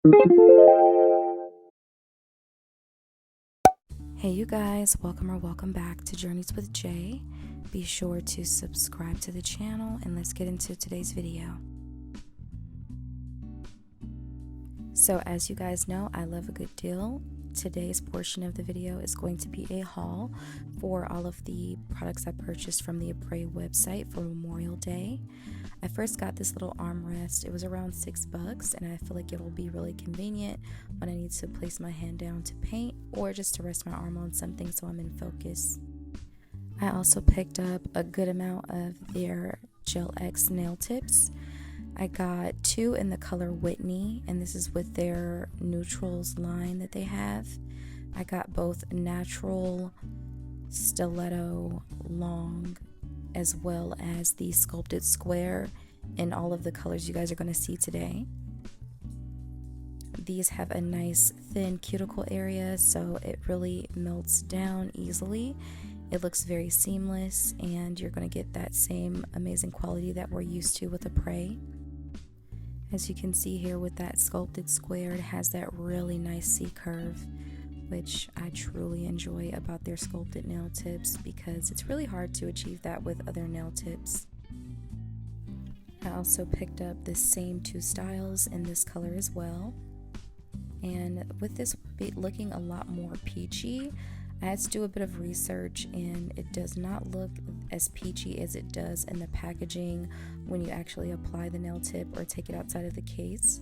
Hey you guys, welcome back to Journeys with Jay. Be sure to subscribe to the channel and let's get into today's video. So as you guys know, I love a good deal. Today's portion of the video is going to be a haul for all of the products I purchased from the Appre website for Memorial Day. I first got this little armrest. It was around $6 and I feel like it will be really convenient when I need to place my hand down to paint or just to rest my arm on something so I'm in focus. I also picked up a good amount of their Gel X nail tips. I got 2 in the color Whitney, and this is with their neutrals line that they have. I got both natural stiletto long as well as the sculpted square in all of the colors you guys are going to see today. These have a nice thin cuticle area, so it really melts down easily. It looks very seamless, and you're going to get that same amazing quality that we're used to with Appre. As you can see here with that sculpted square, it has that really nice C curve, which I truly enjoy about their sculpted nail tips because it's really hard to achieve that with other nail tips. I also picked up the same 2 styles in this color as well. And with this looking a lot more peachy, I had to do a bit of research, and it does not look as peachy as it does in the packaging when you actually apply the nail tip or take it outside of the case.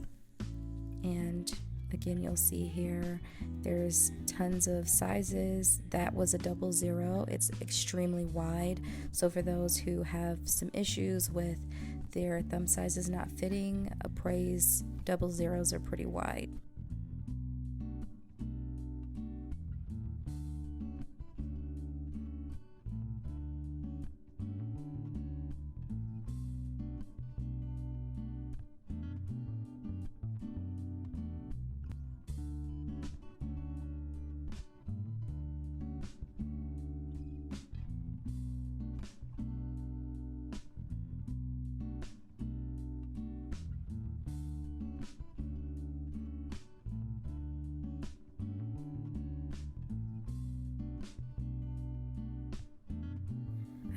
And again, you'll see here there's tons of sizes. That was a 00. It's extremely wide, so for those who have some issues with their thumb sizes not fitting, Appre's 00s are pretty wide.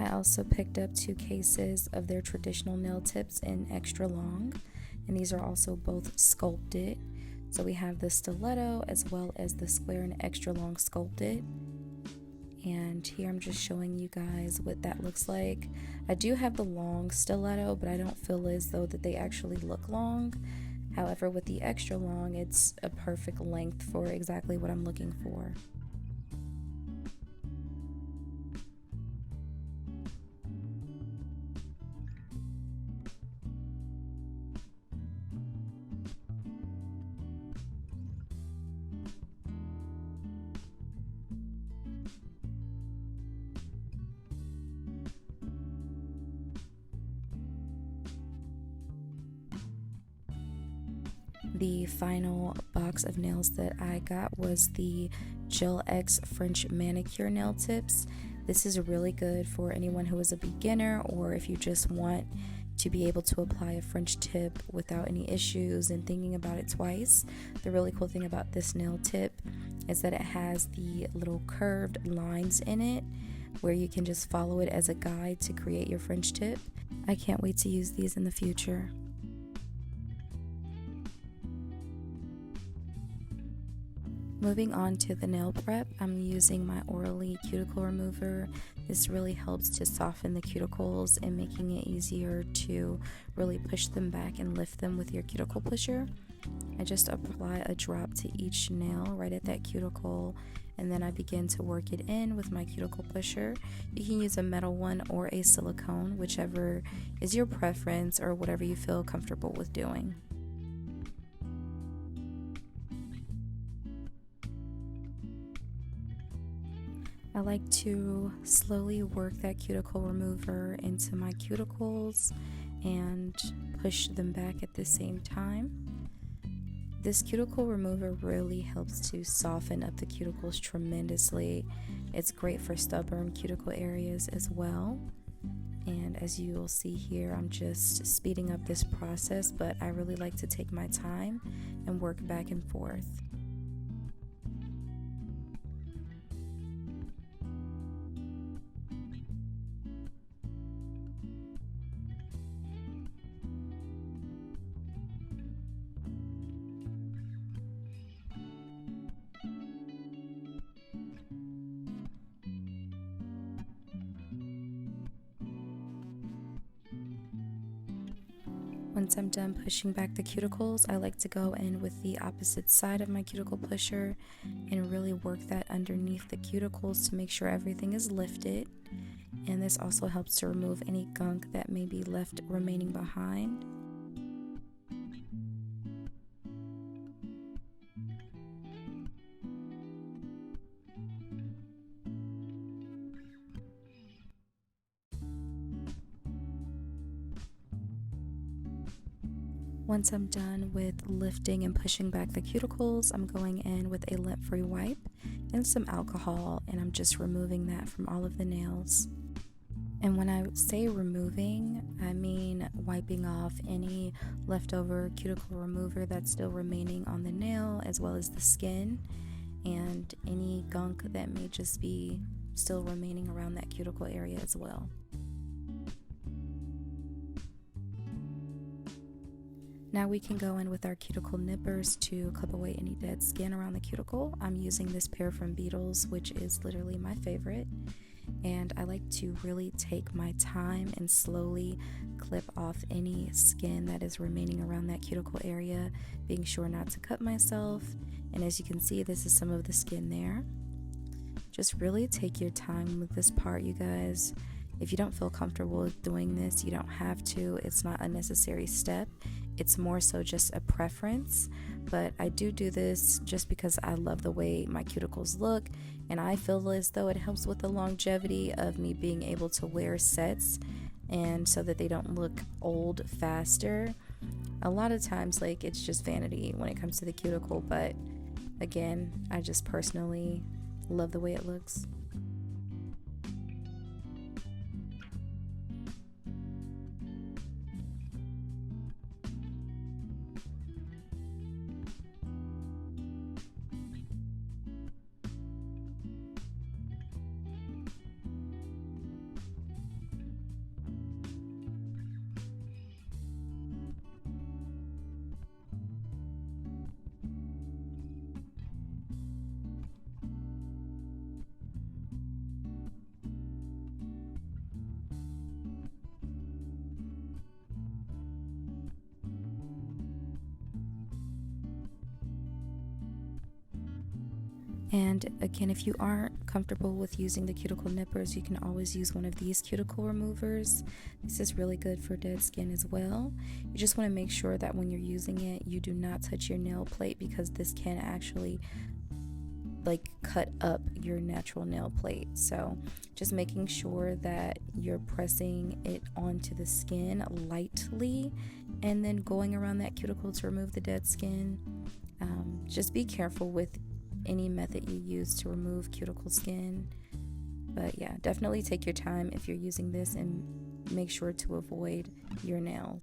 I also picked up 2 cases of their traditional nail tips in extra long, and these are also both sculpted. So we have the stiletto as well as the square and extra long sculpted. And here I'm just showing you guys what that looks like. I do have the long stiletto, but I don't feel as though that they actually look long. However, with the extra long, it's a perfect length for exactly what I'm looking for. The final box of nails that I got was the Gel X French manicure nail tips. This is really good for anyone who is a beginner, or if you just want to be able to apply a French tip without any issues and thinking about it twice. The really cool thing about this nail tip is that it has the little curved lines in it where you can just follow it as a guide to create your French tip. I can't wait to use these in the future. Moving on to the nail prep, I'm using my Orally cuticle remover. This really helps to soften the cuticles and making it easier to really push them back and lift them with your cuticle pusher. I just apply a drop to each nail right at that cuticle, and then I begin to work it in with my cuticle pusher. You can use a metal one or a silicone, whichever is your preference or whatever you feel comfortable with doing. I like to slowly work that cuticle remover into my cuticles and push them back at the same time. This cuticle remover really helps to soften up the cuticles tremendously. It's great for stubborn cuticle areas as well. And as you will see here, I'm just speeding up this process, but I really like to take my time and work back and forth. Once I'm done pushing back the cuticles, I like to go in with the opposite side of my cuticle pusher and really work that underneath the cuticles to make sure everything is lifted. And this also helps to remove any gunk that may be left remaining behind. Once I'm done with lifting and pushing back the cuticles, I'm going in with a lint-free wipe and some alcohol, and I'm just removing that from all of the nails. And when I say removing, I mean wiping off any leftover cuticle remover that's still remaining on the nail, as well as the skin and any gunk that may just be still remaining around that cuticle area as well. Now we can go in with our cuticle nippers to clip away any dead skin around the cuticle. I'm using this pair from Beetles, which is literally my favorite. And I like to really take my time and slowly clip off any skin that is remaining around that cuticle area, being sure not to cut myself. And as you can see, this is some of the skin there. Just really take your time with this part, you guys. If you don't feel comfortable with doing this, you don't have to. It's not a necessary step. It's more so just a preference, but I do this just because I love the way my cuticles look, and I feel as though it helps with the longevity of me being able to wear sets, and so that they don't look old faster. A lot of times, like, it's just vanity when it comes to the cuticle, but again, I just personally love the way it looks. And again, if you aren't comfortable with using the cuticle nippers, you can always use one of these cuticle removers. This is really good for dead skin as well. You just want to make sure that when you're using it, you do not touch your nail plate, because this can actually like cut up your natural nail plate. So just making sure that you're pressing it onto the skin lightly and then going around that cuticle to remove the dead skin. Just be careful with any method you use to remove cuticle skin, but yeah, definitely take your time if you're using this and make sure to avoid your nail.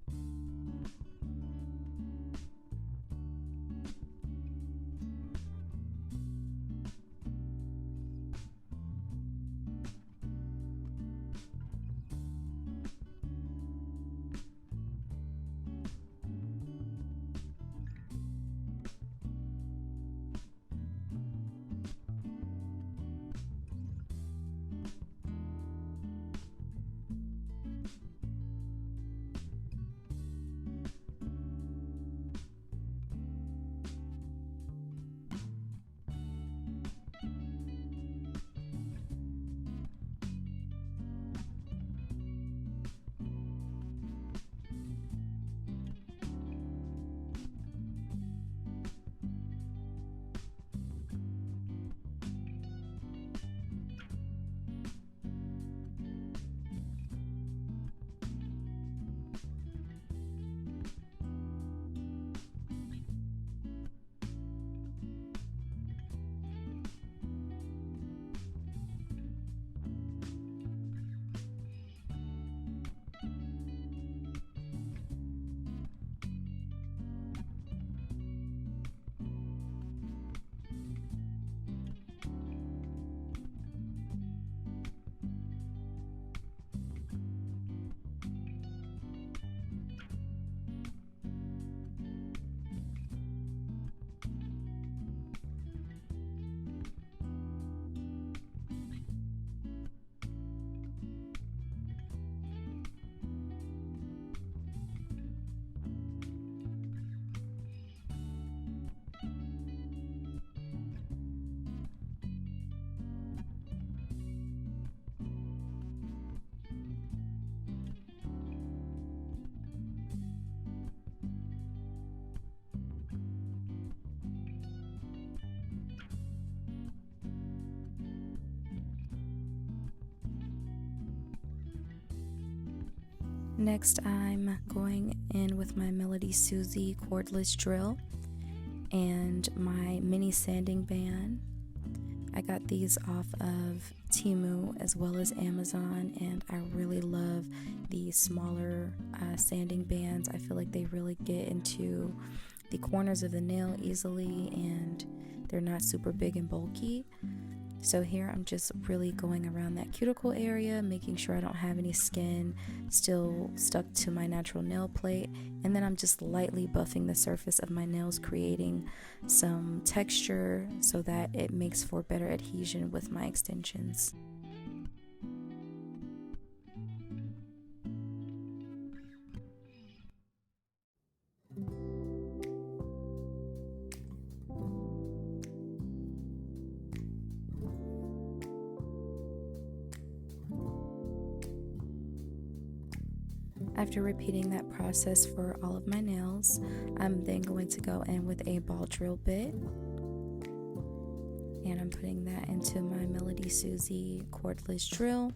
Next, I'm going in with my Melody Susie cordless drill and my mini sanding band. I got these off of Temu as well as Amazon, and I really love the smaller sanding bands. I feel like they really get into the corners of the nail easily, and they're not super big and bulky. So here I'm just really going around that cuticle area, making sure I don't have any skin still stuck to my natural nail plate, and then I'm just lightly buffing the surface of my nails, creating some texture so that it makes for better adhesion with my extensions. After repeating that process for all of my nails, I'm then going to go in with a ball drill bit, and I'm putting that into my Melody Susie cordless drill.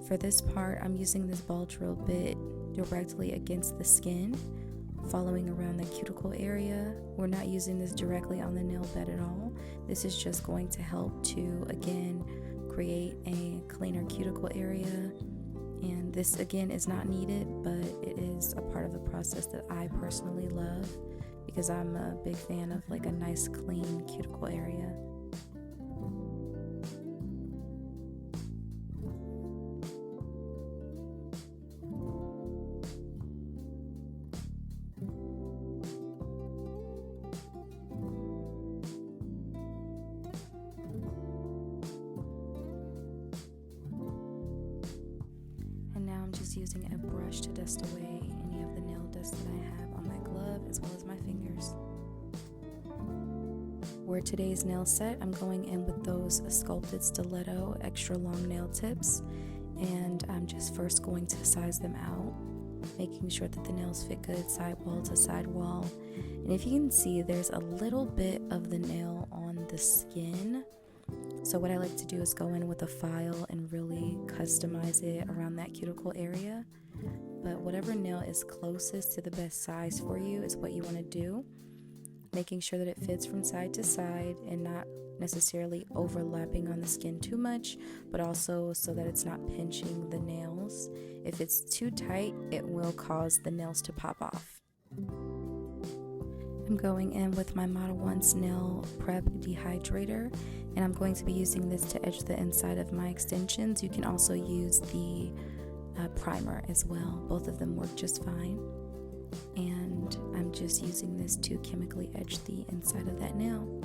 For this part, I'm using this ball drill bit directly against the skin, following around the cuticle area. We're not using this directly on the nail bed at all. This is just going to help to, again, create a cleaner cuticle area. And this again is not needed, but it is a part of the process that I personally love because I'm a big fan of like a nice clean cuticle area. Using a brush to dust away any of the nail dust that I have on my glove as well as my fingers. For today's nail set, I'm going in with those sculpted stiletto extra long nail tips, and I'm just first going to size them out, making sure that the nails fit good sidewall to sidewall. And if you can see, there's a little bit of the nail on the skin. So what I like to do is go in with a file and really customize it around that cuticle area. But whatever nail is closest to the best size for you is what you want to do, making sure that it fits from side to side and not necessarily overlapping on the skin too much, but also so that it's not pinching the nails. If it's too tight, it will cause the nails to pop off. I'm going in with my Model 1's Nail Prep Dehydrator, and I'm going to be using this to edge the inside of my extensions. You can also use the primer as well. Both of them work just fine. And I'm just using this to chemically edge the inside of that nail.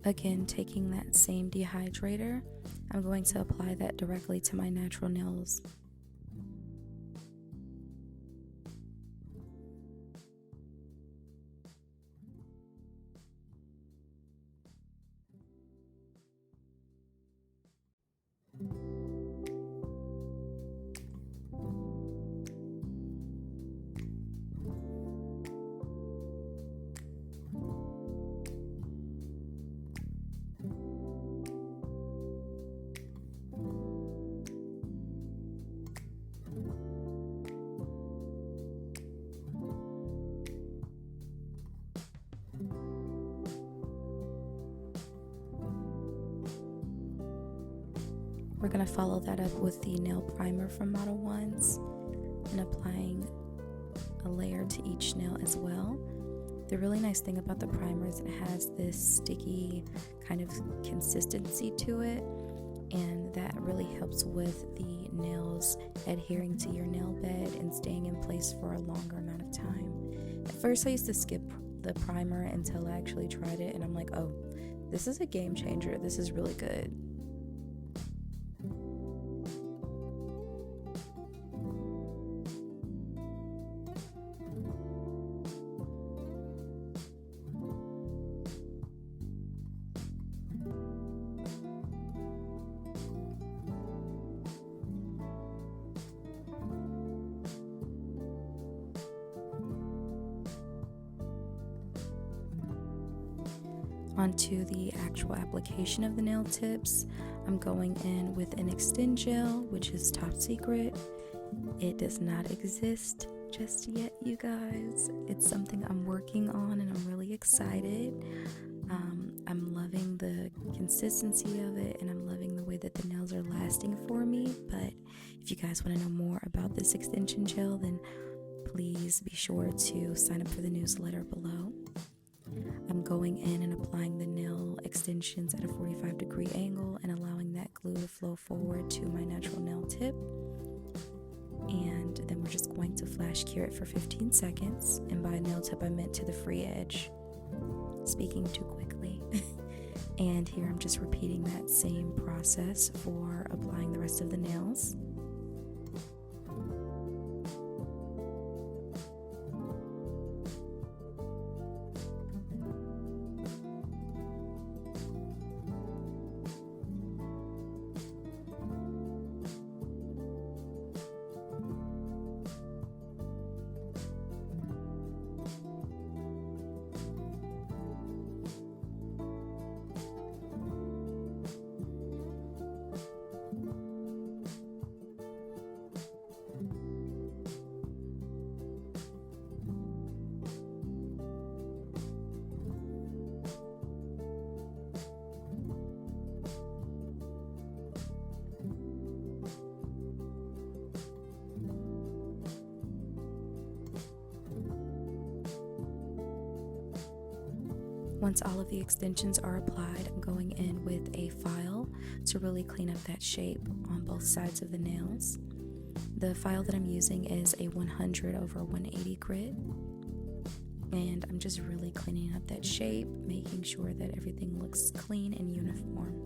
Again, taking that same dehydrator, I'm going to apply that directly to my natural nails. We're going to follow that up with the nail primer from Model 1s and applying a layer to each nail as well. The really nice thing about the primer is it has this sticky kind of consistency to it, and that really helps with the nails adhering to your nail bed and staying in place for a longer amount of time. At first I used to skip the primer until I actually tried it, and I'm like, oh, this is a game changer. This is really good. Onto the actual application of the nail tips, I'm going in with an extend gel, which is top secret. It does not exist just yet, you guys. It's something I'm working on and I'm really excited. I'm loving the consistency of it, and I'm loving the way that the nails are lasting for me. But if you guys want to know more about this extension gel, then please be sure to sign up for the newsletter below. I'm going in and applying the nail extensions at a 45-degree angle and allowing that glue to flow forward to my natural nail tip. And then we're just going to flash cure it for 15 seconds. And by nail tip, I meant to the free edge. Speaking too quickly. And here I'm just repeating that same process for applying the rest of the nails. Once all of the extensions are applied, I'm going in with a file to really clean up that shape on both sides of the nails. The file that I'm using is a 100/180 grit, and I'm just really cleaning up that shape, making sure that everything looks clean and uniform.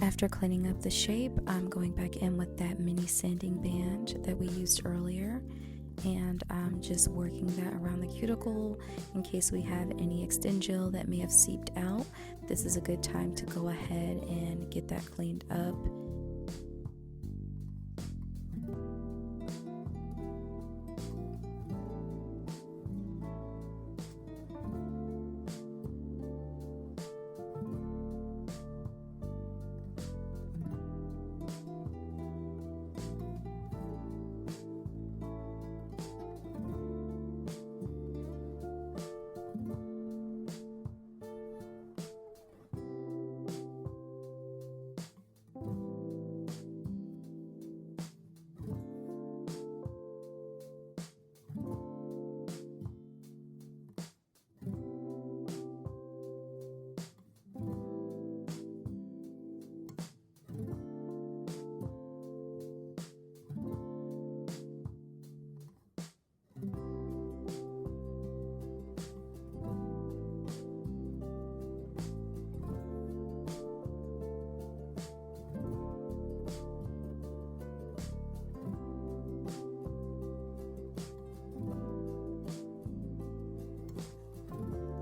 After cleaning up the shape, I'm going back in with that mini sanding band that we used earlier, and I'm just working that around the cuticle in case we have any extend gel that may have seeped out. This is a good time to go ahead and get that cleaned up.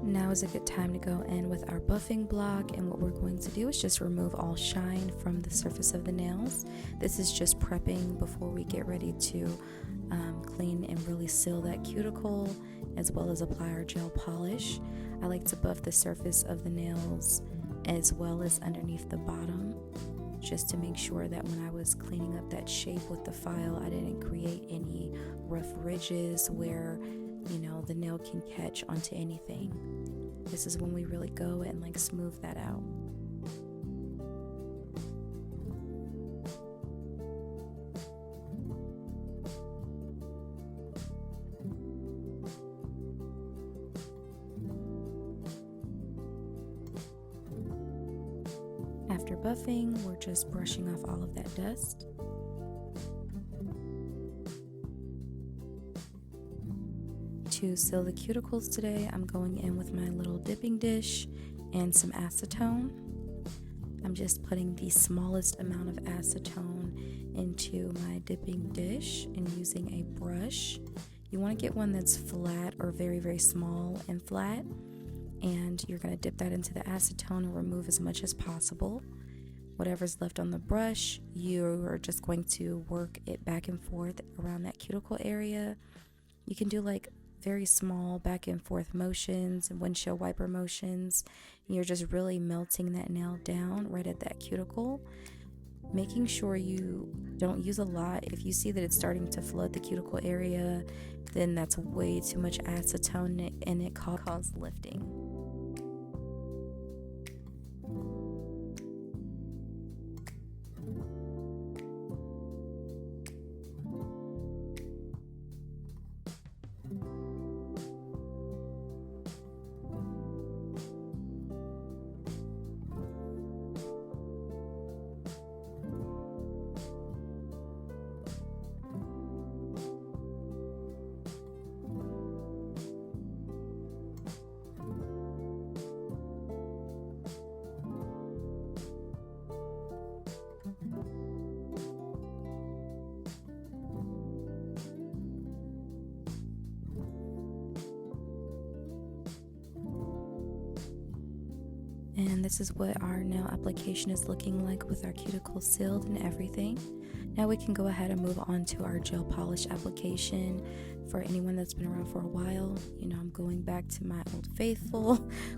Now is a good time to go in with our buffing block, and what we're going to do is just remove all shine from the surface of the nails. This is just prepping before we get ready to clean and really seal that cuticle, as well as apply our gel polish. I like to buff the surface of the nails as well as underneath the bottom, just to make sure that when I was cleaning up that shape with the file, I didn't create any rough ridges where the nail can catch onto anything. This is when we really go and like smooth that out. After buffing, we're just brushing off all of that dust. To seal the cuticles today, I'm going in with my little dipping dish and some acetone. I'm just putting the smallest amount of acetone into my dipping dish and using a brush. You want to get one that's flat or very, very small and flat, and you're going to dip that into the acetone and remove as much as possible. Whatever's left on the brush, you are just going to work it back and forth around that cuticle area. You can do like very small back and forth motions and windshield wiper motions. You're just really melting that nail down right at that cuticle, making sure you don't use a lot. If you see that it's starting to flood the cuticle area, then that's way too much acetone and it causes lifting. And this is what our nail application is looking like with our cuticle sealed and everything. Now we can go ahead and move on to our gel polish application. For anyone that's been around for a while, I'm going back to my old faithful,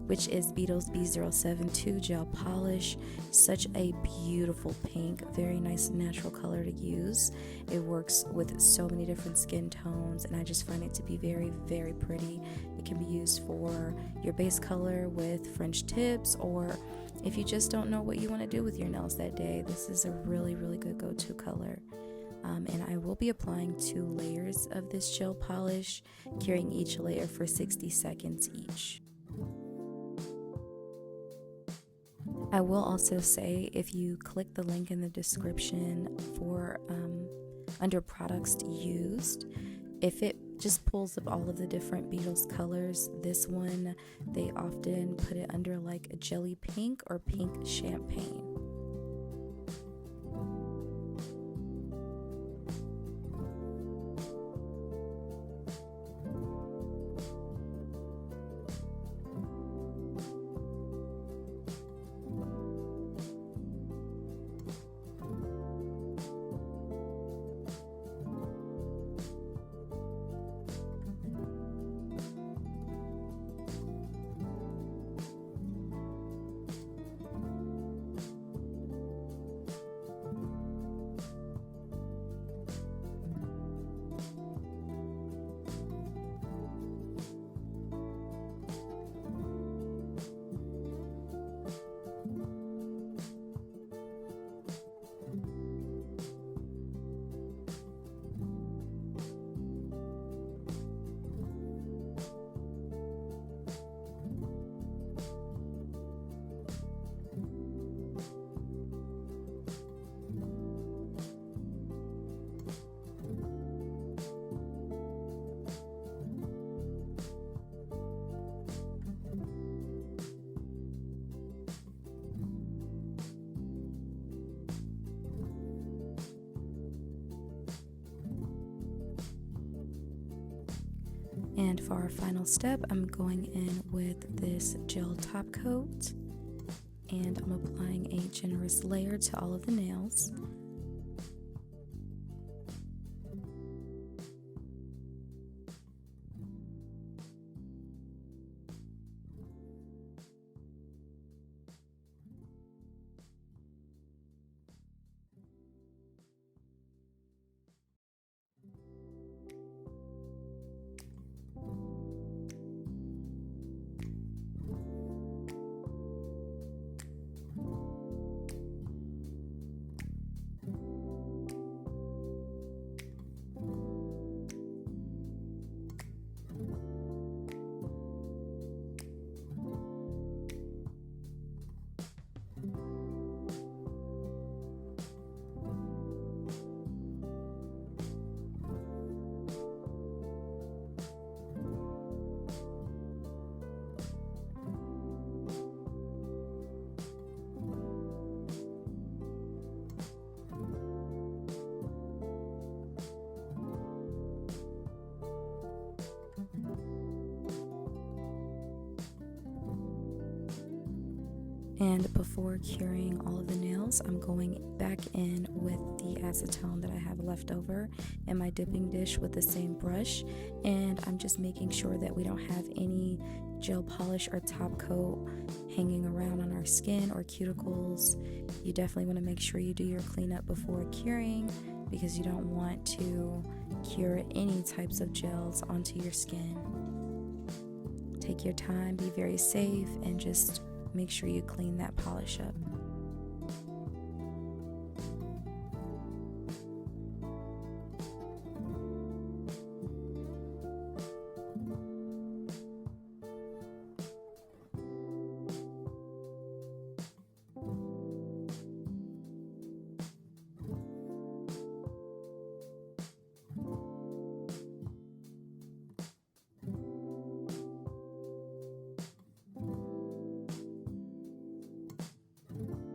which is Beetle's B072 gel polish. Such a beautiful pink, very nice natural color to use. It works with so many different skin tones, and I just find it to be very, very pretty. It can be used for your base color with French tips, or if you just don't know what you want to do with your nails that day, this is a really, really good go-to color. And I will be applying 2 layers of this gel polish, curing each layer for 60 seconds each. I will also say, if you click the link in the description for under products used, if it just pulls up all of the different Beetles colors, this one, they often put it under like a jelly pink or pink champagne. And for our final step, I'm going in with this gel top coat, and I'm applying a generous layer to all of the nails. And before curing all of the nails, I'm going back in with the acetone that I have left over in my dipping dish with the same brush, and I'm just making sure that we don't have any gel polish or top coat hanging around on our skin or cuticles. You definitely want to make sure you do your cleanup before curing, because you don't want to cure any types of gels onto your skin. Take your time, be very safe, and just make sure you clean that polish up.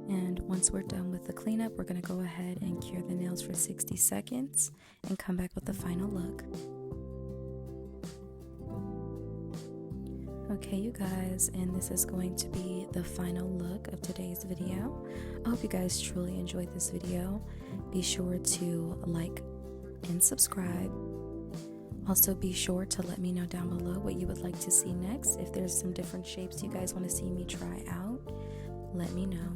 And once we're done with the cleanup, we're going to go ahead and cure the nails for 60 seconds and come back with the final look. Okay, you guys, and this is going to be the final look of today's video. I hope you guys truly enjoyed this video. Be sure to like and subscribe. Also, be sure to let me know down below what you would like to see next. If there's some different shapes you guys want to see me try out, let me know.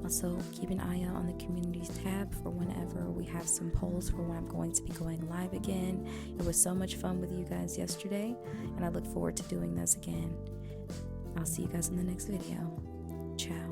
Also, keep an eye out on the communities tab for whenever we have some polls for when I'm going to be going live again. It was so much fun with you guys yesterday, and I look forward to doing this again. I'll see you guys in the next video. Ciao.